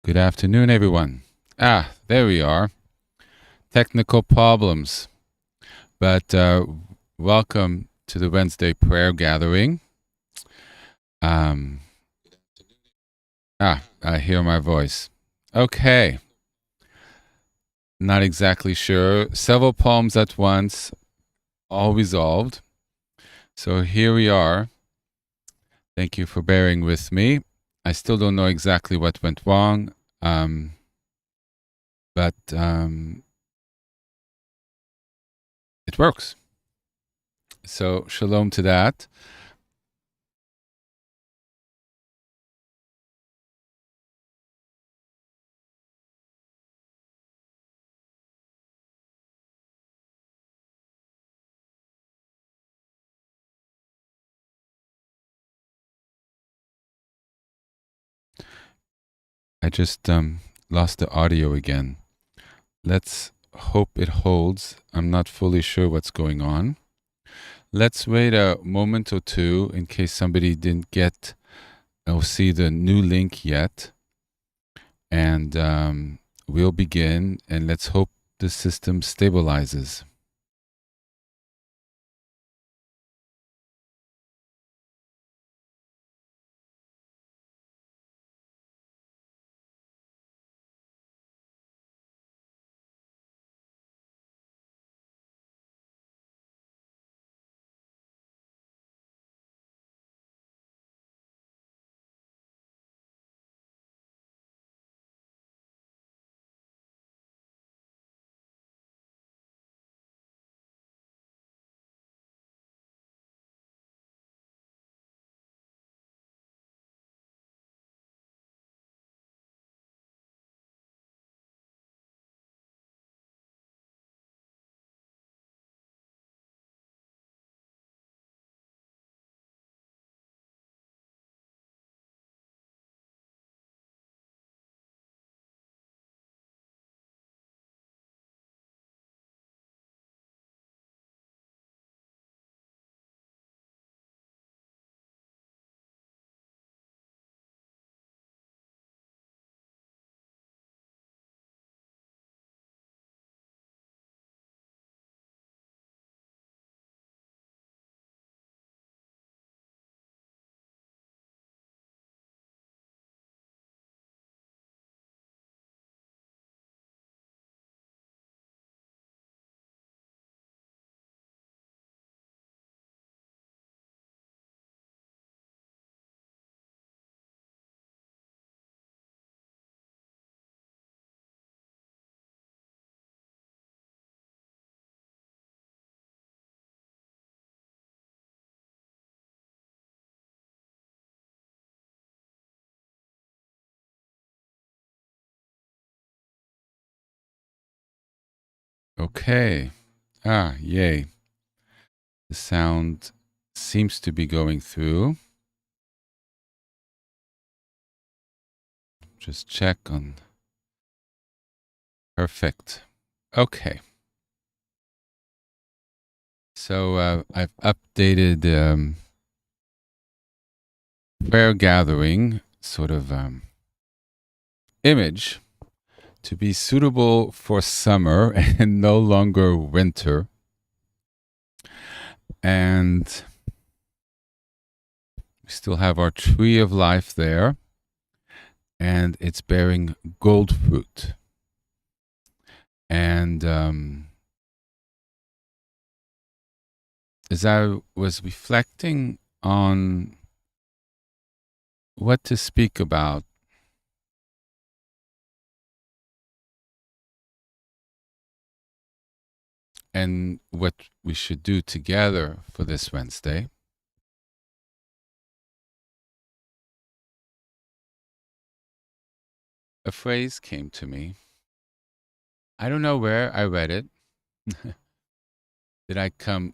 Good afternoon, everyone. There we are. Technical problems. But welcome to the Wednesday prayer gathering. I hear my voice. Okay. Not exactly sure. Several poems at once, all resolved. So here we are. Thank you for bearing with me. I still don't know exactly what went wrong, but it works. So shalom to that. I just lost the audio again. Let's hope it holds. I'm not fully sure what's going on. Let's wait a moment or two in case somebody didn't get or see the new link yet. And we'll begin, and let's hope the system stabilizes. Okay. Yay. The sound seems to be going through. Just check on. Perfect. Okay. So I've updated prayer gathering sort of image to be suitable for summer and no longer winter. And we still have our tree of life there, and it's bearing gold fruit. And as I was reflecting on what to speak about, and what we should do together for this Wednesday, a phrase came to me. I don't know where I read it. Did I come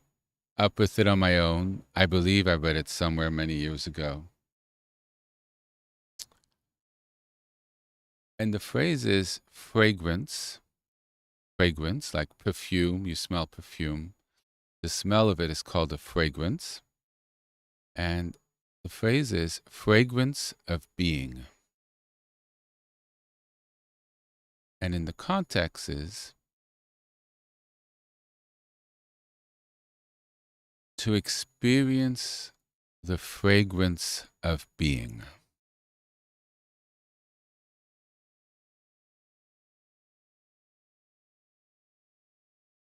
up with it on my own? I believe I read it somewhere many years ago. And the phrase is fragrance. Fragrance, like perfume, you smell perfume. The smell of it is called a fragrance. And the phrase is fragrance of being. And in the context is to experience the fragrance of being,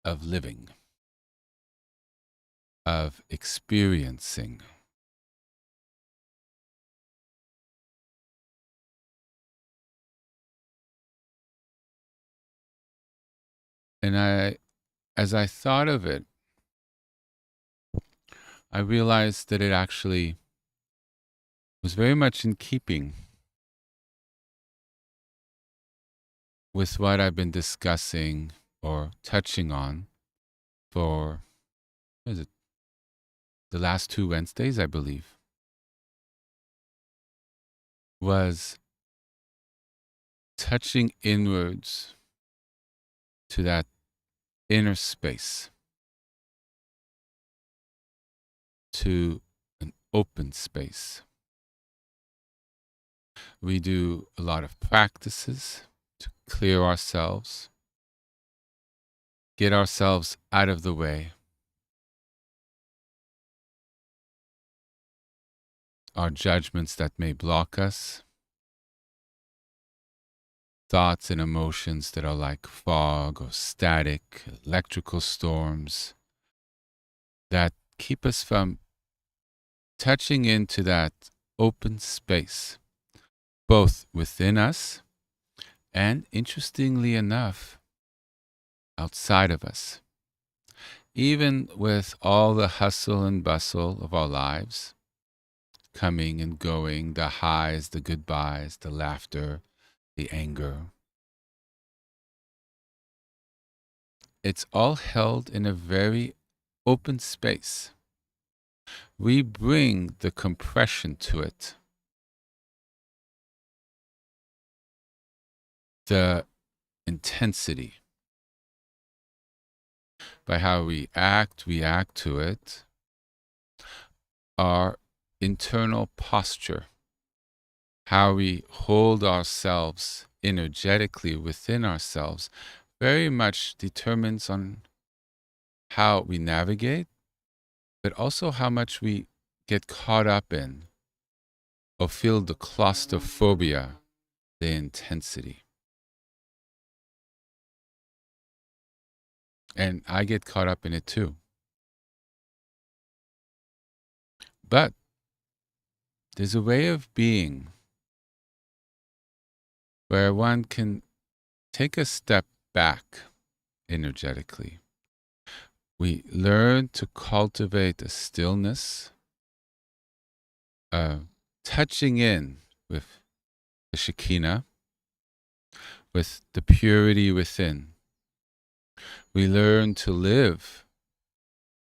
of living, of experiencing. And as I thought of it, I realized that it actually was very much in keeping with what I've been discussing or touching on for, what is it, the last 2 Wednesdays, I believe, was touching inwards to that inner space, to an open space. We do a lot of practices to clear ourselves, get ourselves out of the way, our judgments that may block us, thoughts and emotions that are like fog or static, electrical storms that keep us from touching into that open space, both within us and, interestingly enough, outside of us. Even with all the hustle and bustle of our lives, coming and going, the highs, the goodbyes, the laughter, the anger, it's all held in a very open space. We bring the compression to it, the intensity. By how we act, react to it, our internal posture, how we hold ourselves energetically within ourselves, very much determines on how we navigate, but also how much we get caught up in or feel the claustrophobia, the intensity. And I get caught up in it too. But there's a way of being where one can take a step back energetically. We learn to cultivate a stillness, touching in with the Shekinah, with the purity within. We learn to live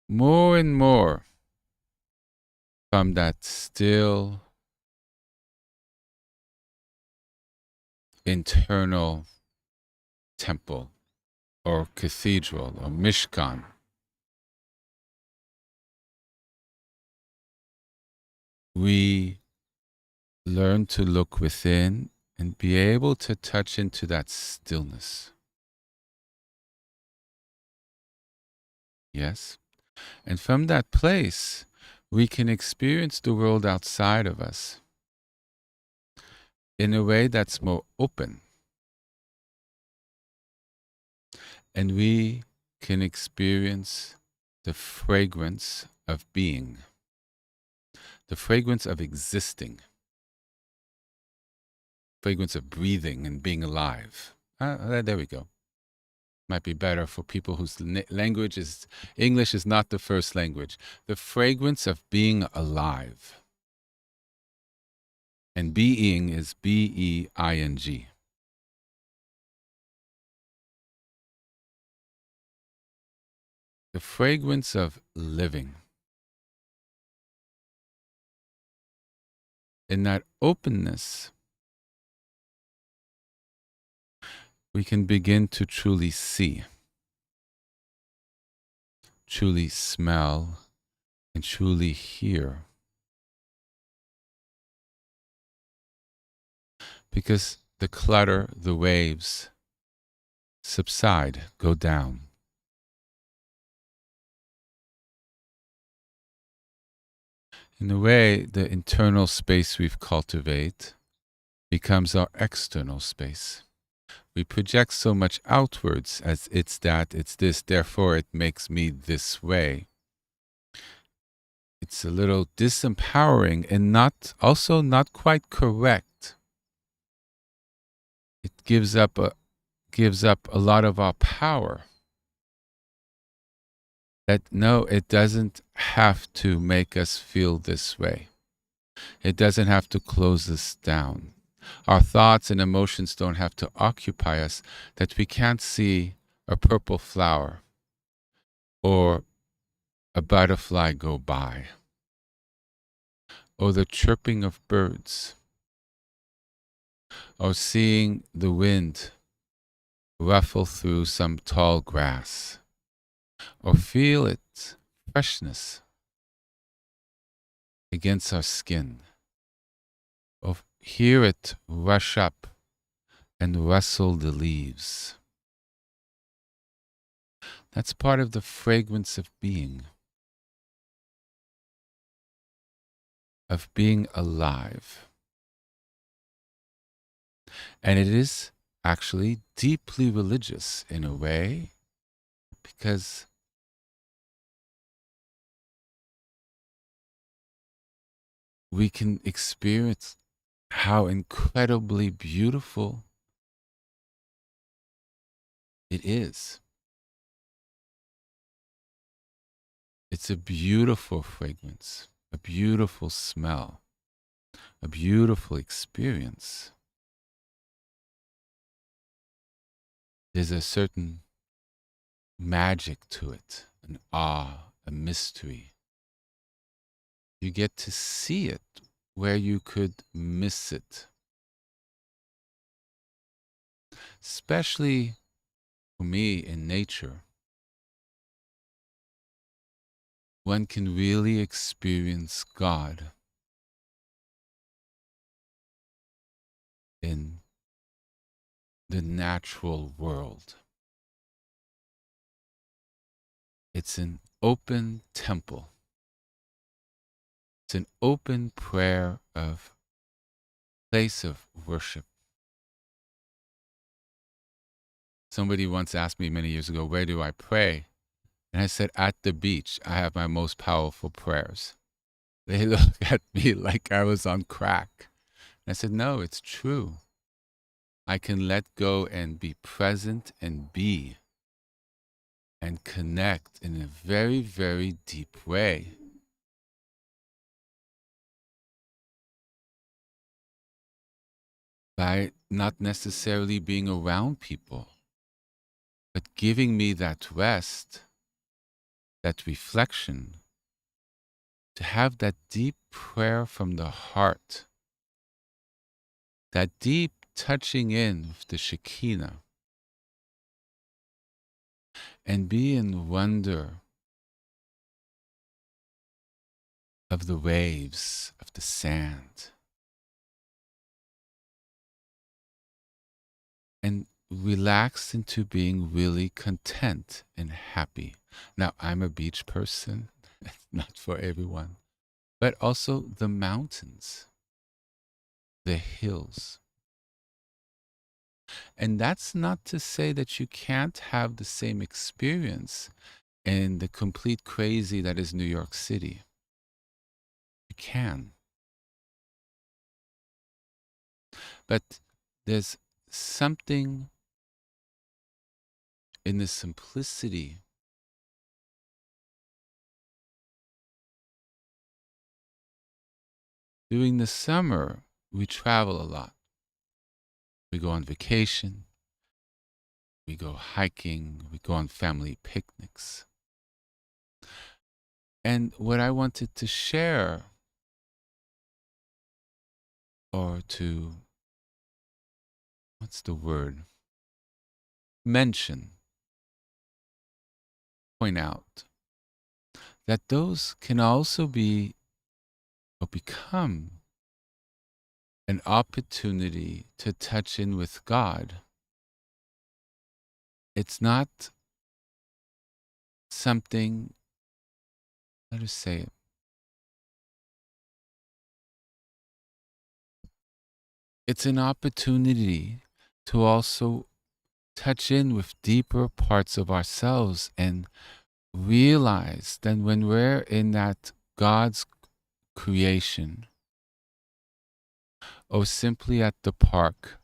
more and more from that still internal temple or cathedral or mishkan. We learn to look within and be able to touch into that stillness. Yes? And from that place, we can experience the world outside of us in a way that's more open. And we can experience the fragrance of being, the fragrance of existing, fragrance of breathing and being alive. There we go. Might be better for people whose language is English is not the first language. The fragrance of being alive. And being is B-E-I-N-G. The fragrance of living. In that openness, we can begin to truly see, truly smell, and truly hear. Because the clutter, the waves, subside, go down. In a way, the internal space we cultivate becomes our external space. We project so much outwards as it's that, it's this, therefore it makes me this way. It's a little disempowering and also not quite correct. It gives up a lot of our power. That no, it doesn't have to make us feel this way. It doesn't have to close us down. Our thoughts and emotions don't have to occupy us, that we can't see a purple flower or a butterfly go by, or the chirping of birds, or seeing the wind ruffle through some tall grass, or feel its freshness against our skin, or hear it rush up and rustle the leaves. That's part of the fragrance of being alive. And it is actually deeply religious in a way, because we can experience how incredibly beautiful it is. It's a beautiful fragrance, a beautiful smell, a beautiful experience. There's a certain magic to it, an awe, a mystery. You get to see it where you could miss it. Especially for me in nature, one can really experience God in the natural world. It's an open temple. It's an open prayer of place of worship. Somebody once asked me many years ago, where do I pray? And I said, at the beach, I have my most powerful prayers. They looked at me like I was on crack. And I said, no, it's true. I can let go and be present and be and connect in a very, very deep way. By not necessarily being around people, but giving me that rest, that reflection, to have that deep prayer from the heart, that deep touching in with the Shekinah, and be in wonder of the waves, of the sand, and relax into being really content and happy. Now, I'm a beach person, it's not for everyone, but also the mountains, the hills. And that's not to say that you can't have the same experience in the complete crazy that is New York City. You can. But there's something in the simplicity during the summer. We travel a lot. We go on vacation. We go hiking. We go on family picnics. And what I wanted to share, or to, what's the word? Mention, point out, that those can also be or become an opportunity to touch in with God it's not something, how to say it, it's an opportunity to also touch in with deeper parts of ourselves and realize that when we're in that God's creation, or simply at the park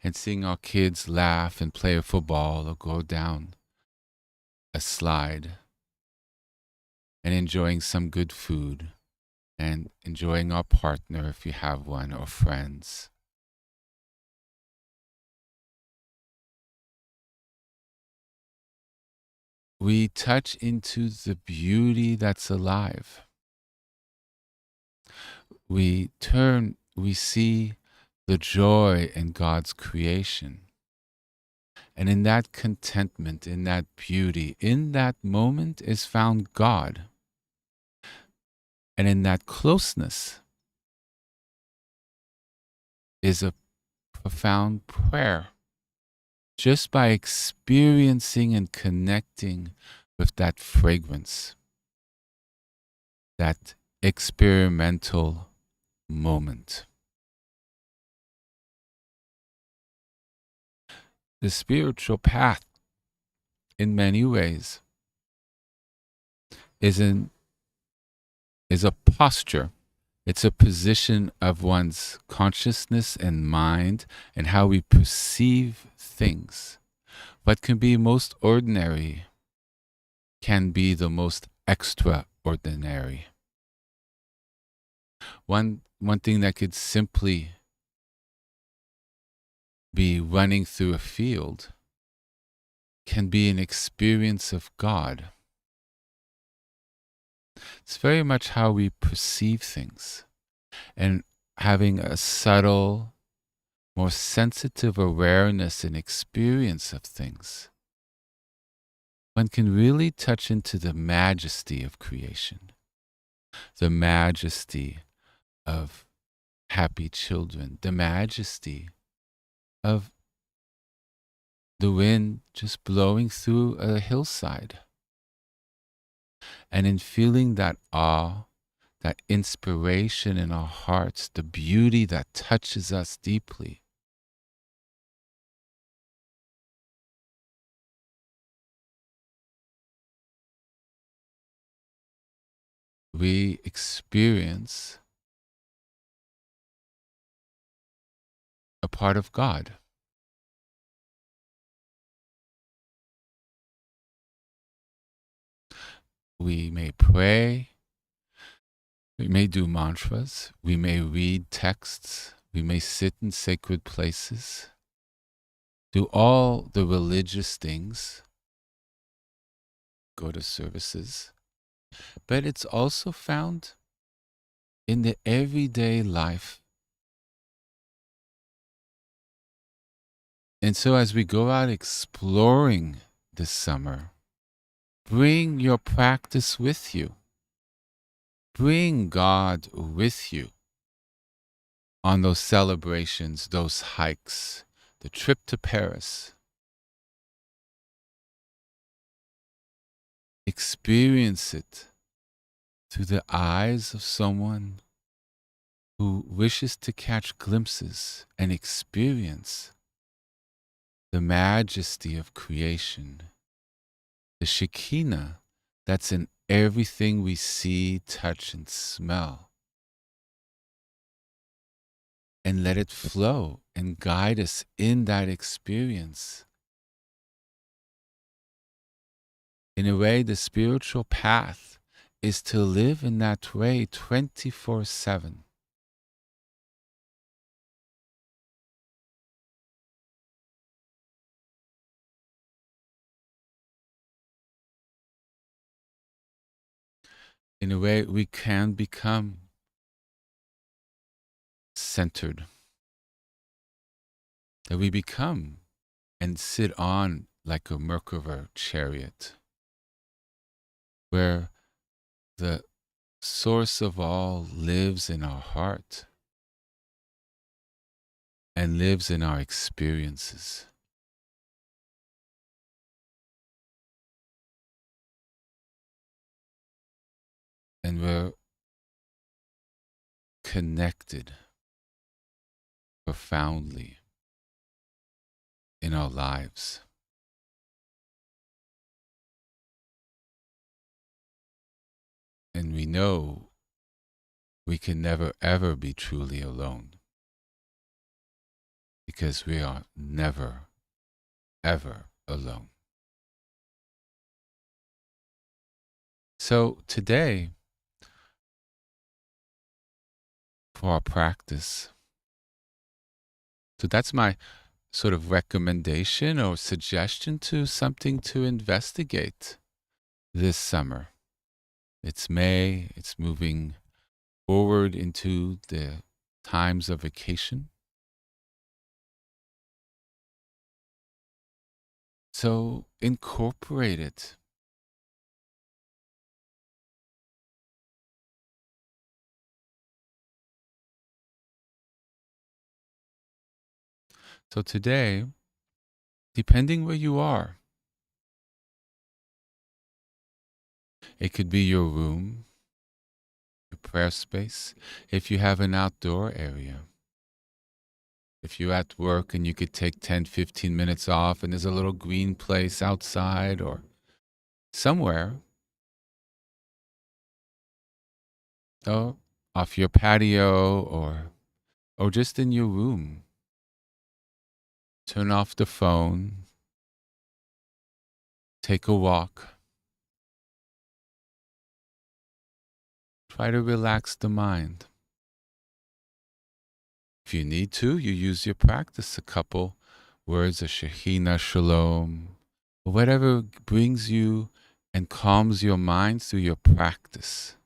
and seeing our kids laugh and play football or go down a slide and enjoying some good food and enjoying our partner if you have one or friends. We touch into the beauty that's alive. We see the joy in God's creation. And in that contentment, in that beauty, in that moment is found God. And in that closeness is a profound prayer. Just by experiencing and connecting with that fragrance, that experimental moment. The spiritual path, in many ways, is a posture. It's a position of one's consciousness and mind and how we perceive things. What can be most ordinary can be the most extraordinary. One thing that could simply be running through a field can be an experience of God. It's very much how we perceive things, and having a subtle, more sensitive awareness and experience of things. One can really touch into the majesty of creation, the majesty of happy children, the majesty of the wind just blowing through a hillside. And in feeling that awe, that inspiration in our hearts, the beauty that touches us deeply, we experience a part of God. We may pray, we may do mantras, we may read texts, we may sit in sacred places, do all the religious things, go to services, but it's also found in the everyday life. And so as we go out exploring this summer, bring your practice with you. Bring God with you on those celebrations, those hikes, the trip to Paris. Experience it through the eyes of someone who wishes to catch glimpses and experience the majesty of creation, the Shekinah that's in everything we see, touch, and smell. And let it flow and guide us in that experience. In a way, the spiritual path is to live in that way 24/7. In a way, we can become centered. That we become and sit on like a Merkava chariot, where the source of all lives in our heart and lives in our experiences. and we're connected profoundly in our lives. And we know we can never ever be truly alone because we are never ever alone. So today, for our practice, so that's my sort of recommendation or suggestion to something to investigate this summer. It's May, it's moving forward into the times of vacation. So incorporate it. So today, depending where you are, it could be your room, your prayer space, if you have an outdoor area. If you're at work and you could take 10, 15 minutes off and there's a little green place outside or somewhere, or off your patio or just in your room, turn off the phone, take a walk, try to relax the mind. If you need to, you use your practice, a couple words of Shekhinah, Shalom, or whatever brings you and calms your mind through your practice.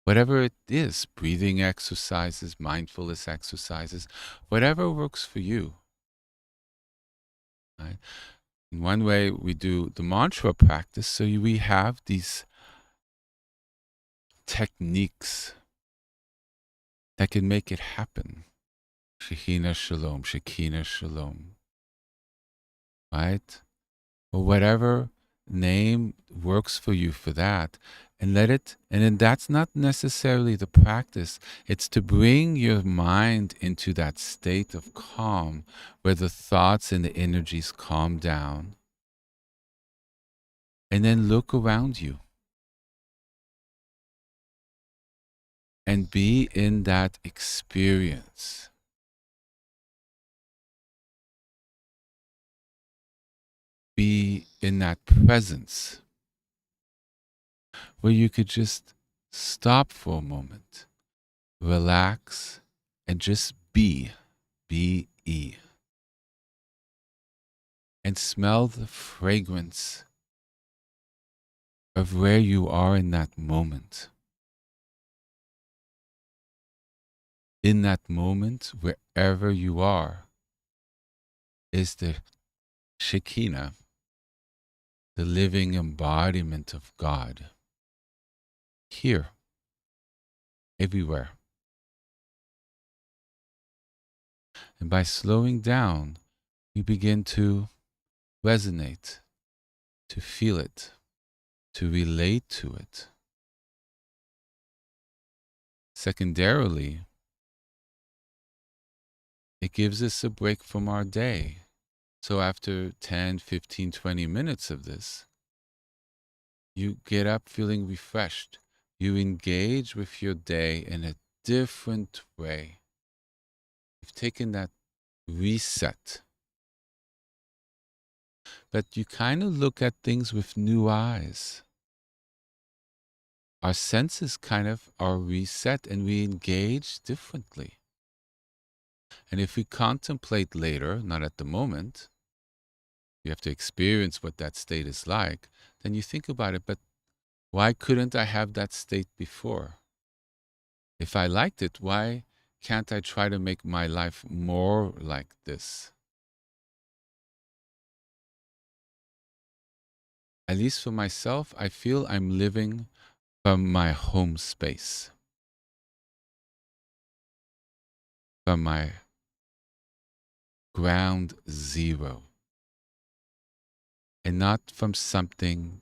Whatever it is, breathing exercises, mindfulness exercises, whatever works for you. Right? In one way, we do the mantra practice, so we have these techniques that can make it happen. Shekhinah Shalom, Shekinah Shalom. Right? Or whatever name works for you for that. And let it, and then that's not necessarily the practice. It's to bring your mind into that state of calm where the thoughts and the energies calm down. And then look around you and be in that experience. Be in that presence where you could just stop for a moment, relax, and just be, B-E. And smell the fragrance of where you are in that moment. In that moment, wherever you are, is the Shekinah, the living embodiment of God. Here, everywhere. And by slowing down, you begin to resonate, to feel it, to relate to it. Secondarily, it gives us a break from our day. So after 10, 15, 20 minutes of this, you get up feeling refreshed. You engage with your day in a different way. You've taken that reset. But you kind of look at things with new eyes. Our senses kind of are reset and we engage differently. And if we contemplate later, not at the moment, you have to experience what that state is like, then you think about it, but why couldn't I have that state before? If I liked it, why can't I try to make my life more like this? At least for myself, I feel I'm living from my home space, from my ground zero, and not from something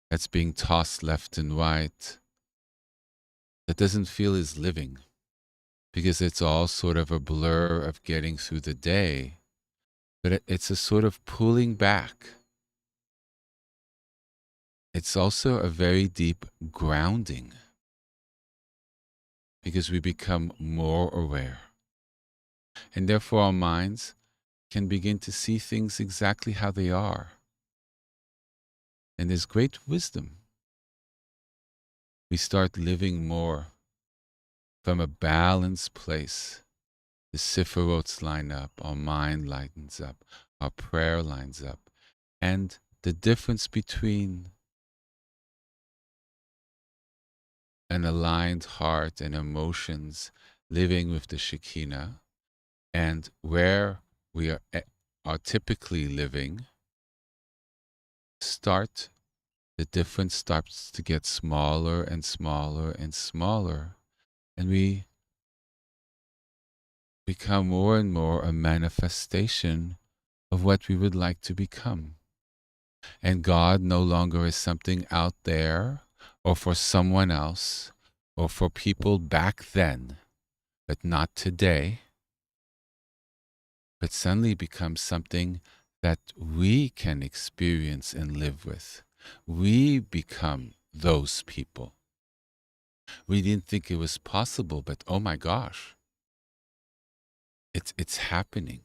that's being tossed left and right that doesn't feel is living, because it's all sort of a blur of getting through the day, but it's a sort of pulling back. It's also a very deep grounding, because we become more aware. And therefore our minds can begin to see things exactly how they are. And there's great wisdom. We start living more from a balanced place. The Siphirots line up, our mind lightens up, our prayer lines up. And the difference between an aligned heart and emotions living with the Shekinah and where we are typically living, the difference starts to get smaller and smaller and smaller. And we become more and more a manifestation of what we would like to become. And God no longer is something out there or for someone else or for people back then, but not today, but suddenly becomes something that we can experience and live with. We become those people. We didn't think it was possible, but oh my gosh, it's happening.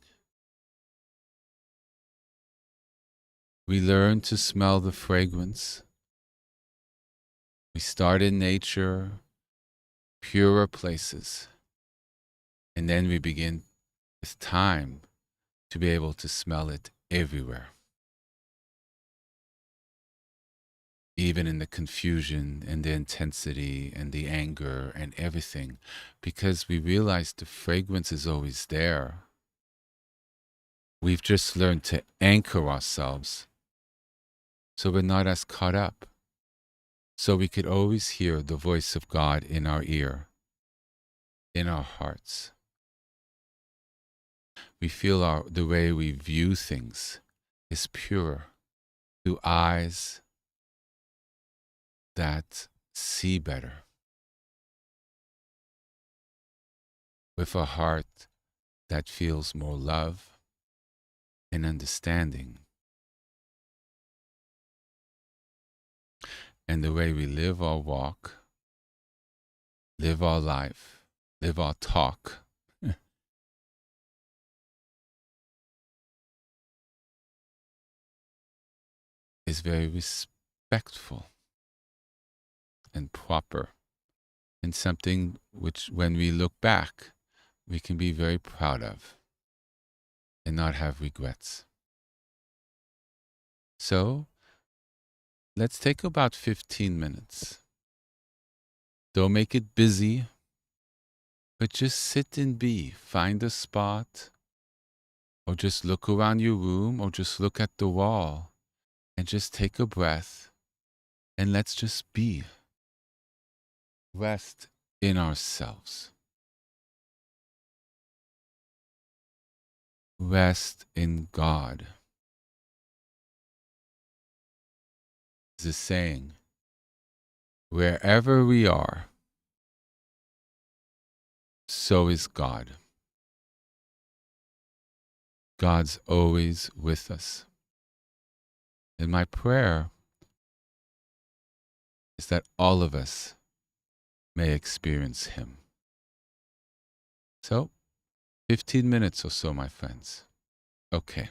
We learn to smell the fragrance. We start in nature, purer places, and then we begin with time to be able to smell it everywhere. Even in the confusion and the intensity and the anger and everything, because we realize the fragrance is always there. We've just learned to anchor ourselves so we're not as caught up. So we could always hear the voice of God in our ear, in our hearts. We feel the way we view things is pure through eyes that see better, with a heart that feels more love and understanding. And the way we live our walk, live our life, live our talk is very respectful and proper, and something which, when we look back, we can be very proud of and not have regrets. So let's take about 15 minutes. Don't make it busy, but just sit and be. Find a spot, or just look around your room, or just look at the wall, and just take a breath, and let's just be. Rest in ourselves. Rest in God. There's a saying, wherever we are, so is God. God's always with us. And my prayer is that all of us may experience Him. So, 15 minutes or so, my friends. Okay.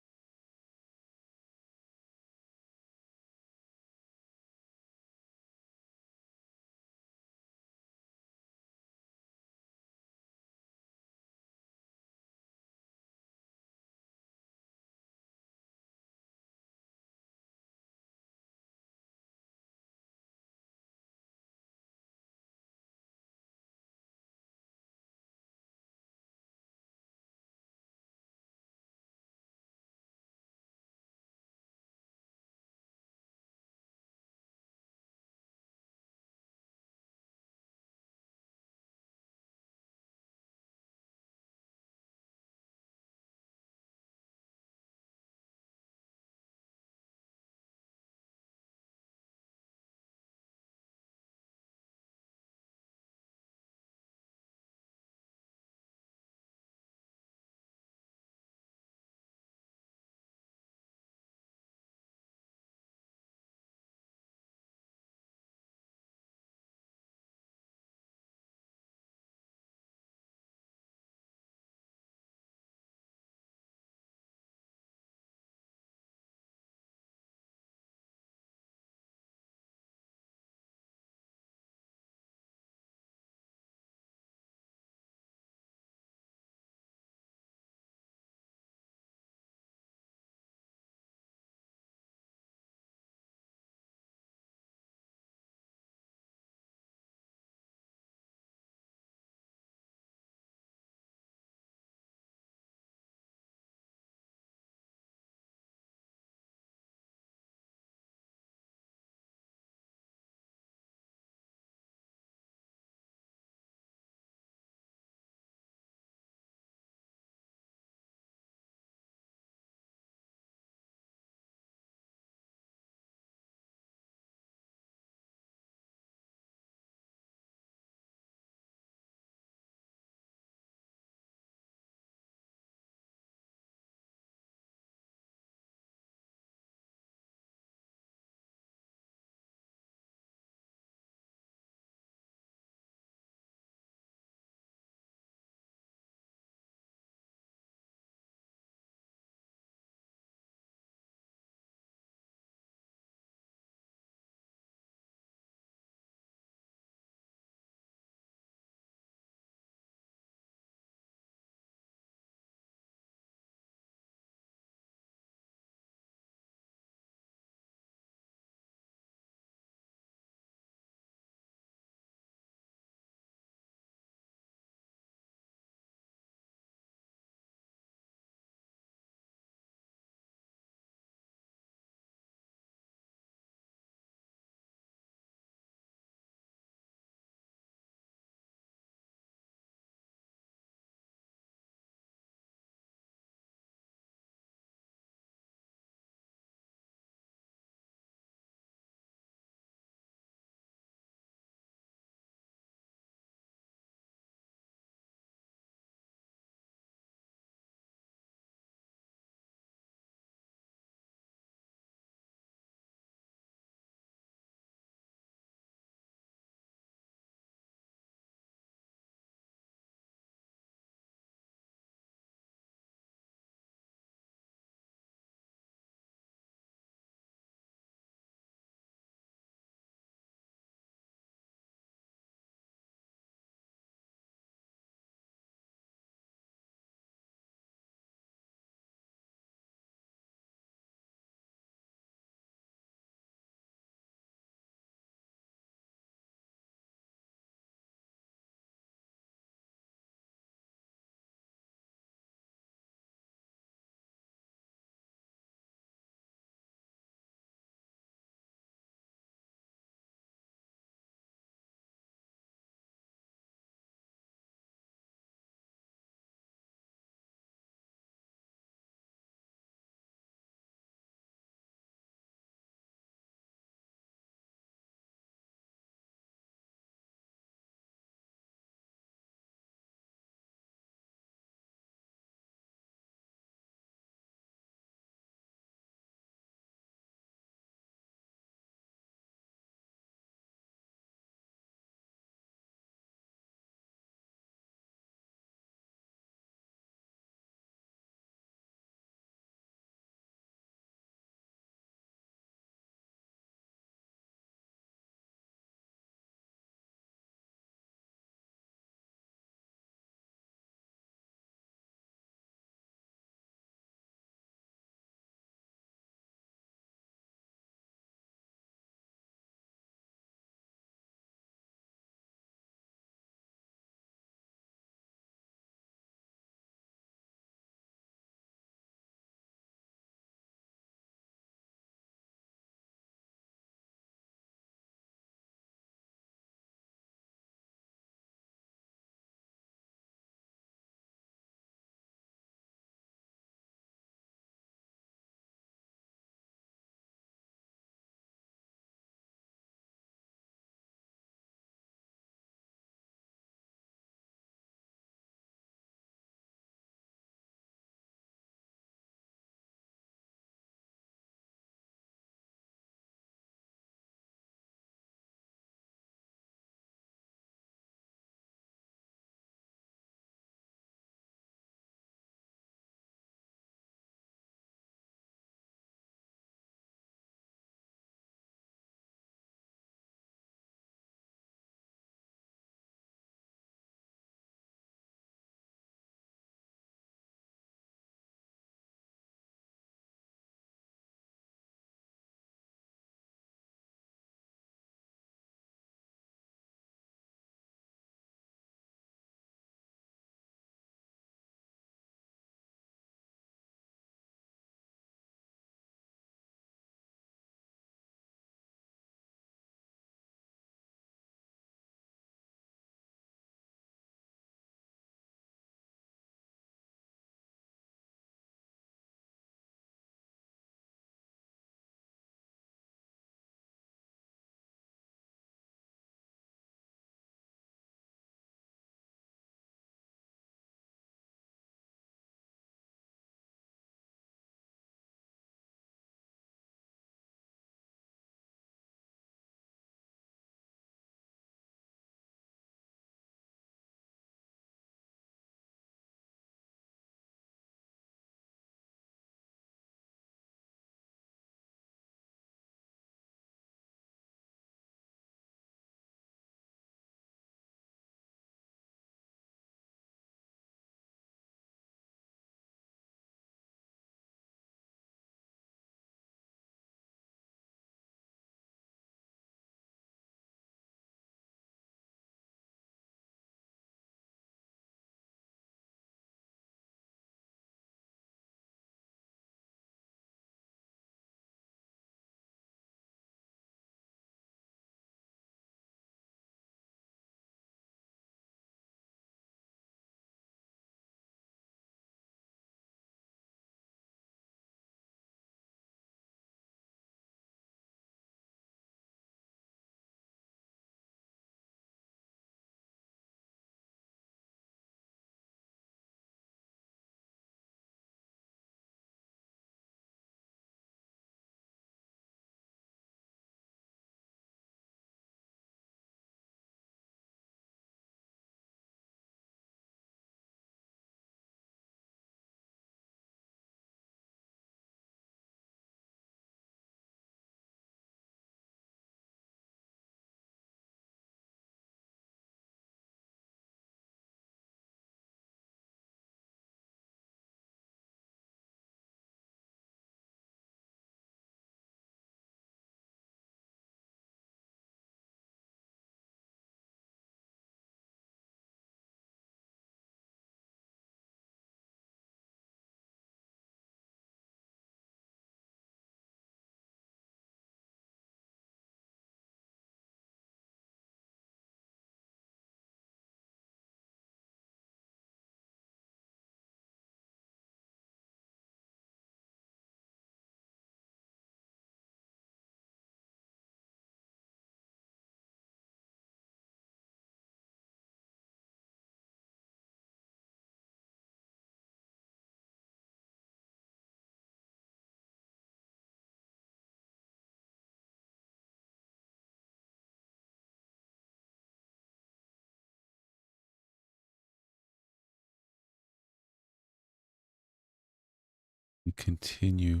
continue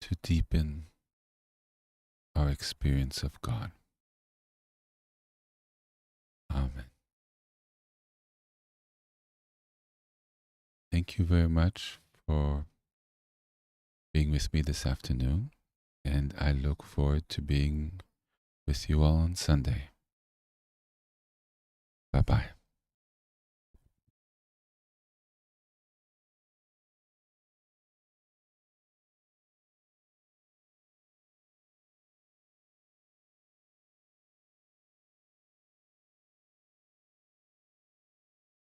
to deepen our experience of God. Amen. Thank you very much for being with me this afternoon, and I look forward to being with you all on Sunday. Bye-bye.